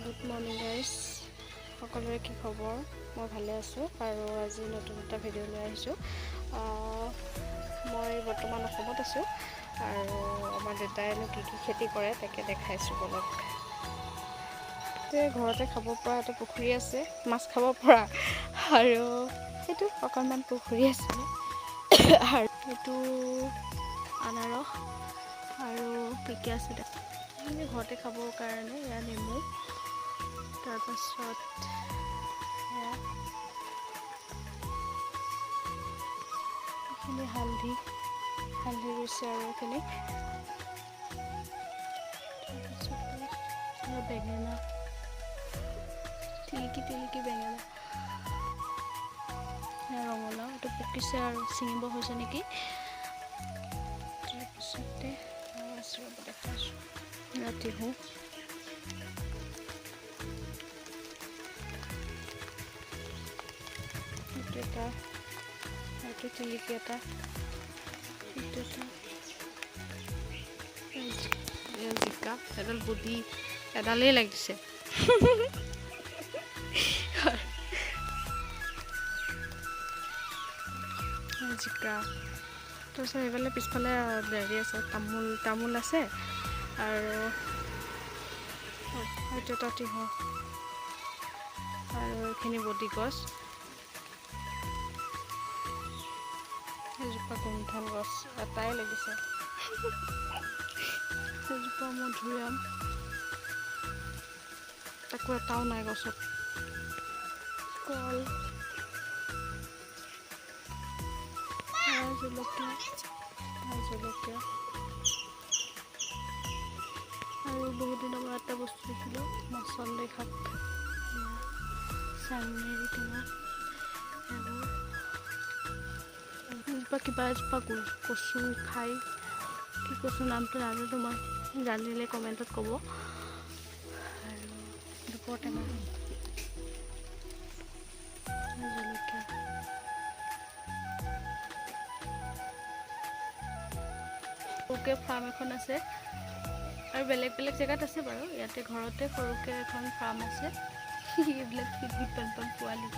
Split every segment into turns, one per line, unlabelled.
Good morning guys, সকলোৰে কি খবৰ? মই ভালে আছোঁ আৰু আজি নতুন এটা ভিডিঅ' লৈ আহিছোঁ। মই বৰ্তমান অসমত আছোঁ আৰু আমাৰ দেউতাইনো কি খেতি কৰে তাকে দেখাইছোঁ বলক। ঘৰতে খাব পৰা এটা পুখুৰী আছে, মাছ খাব পৰা, আৰু সেইটো অকণমান পুখুৰী আছে আৰু এইটো আনাৰস আৰু পিকে আছে ঘৰতে খাবৰ কাৰণে। এয়া নেমু, তাৰপাছত এইখিনি হালধি ৰুইছে আৰু এইখিনি তাৰপাছত বেঙেনা, টিলিকি বেঙেনা, ৰঙালাও এইটো পকিছে আৰু ছিঙিব হৈছে নেকি। তাৰপিছতে দেখাইছোঁ তিহু, এইটো টিলিকি এটা, জিকা এডাল বুদ্ধি এডালেই লাগিছে জিকা। তাৰপিছত এইফালে পিছফালে হেৰি আছে, তামোল আছে আৰু এইটো এটা তিহু আৰু এইখিনি বডি গছ, এজোপা গোমধান গছ এটাই লাগিছে, এজোপা মধুৰিআম তাকো এটাও নাই গছত, কল, জলকীয়া আৰু বহুত দিনৰ পৰা এটা বস্তু দেখিলোঁ, মচন্দৈ শাক, চাংমাৰি টেঙা, কিবা এজোপা কচু খাই, কি কচু নামটো নাজানো, মই জানিলে কমেণ্টত ক'ব। আৰু দুপৰ টেঙা, জলকীয়া, সৰুকৈ ফাৰ্ম এখন আছে আৰু বেলেগ জেগাত আছে বাৰু, ইয়াতে ঘৰতে সৰুকৈ এখন ফাৰ্ম আছে। এইবিলাক পোৱালি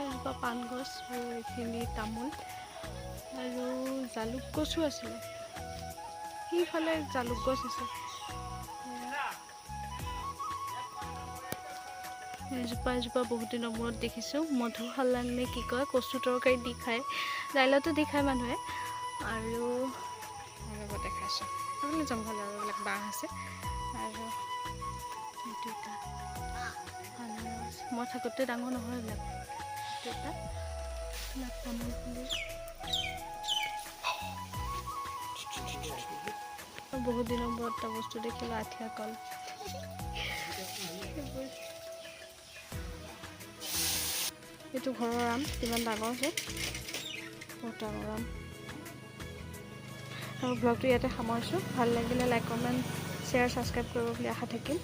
এজোপা পাণ গছ আৰু এইখিনি তামোল আৰু জালুক গছো আছিলে, সেইফালে জালুক গছ আছে, এজোপা বহুত দিনৰ মূৰত দেখিছোঁ। মধুশালাং নে কি কয়, কচু তৰকাৰী দি খায়, দাইলতো দি খায় মানুহে। আৰু দেখাইছোঁ সেইফালে জংঘল আৰু এইবিলাক বাঁহ আছে আৰু আনাৰস, মই থাকোঁতে ডাঙৰ নহয় এইবিলাক, তামোল পুলি, বহুত দিনৰ মূৰত এটা বস্তু দেখিলোঁ, আঠিয়া কল। এইটো ঘৰৰ আম, কিমান ডাঙৰ আছে, বহুত ডাঙৰ আম। আৰু ব্লগটো ইয়াতে সামৰিছোঁ। ভাল লাগিলে লাইক, কমেণ্ট, শ্বেয়াৰ, ছাবস্ক্ৰাইব কৰিব বুলি আশা থাকিল।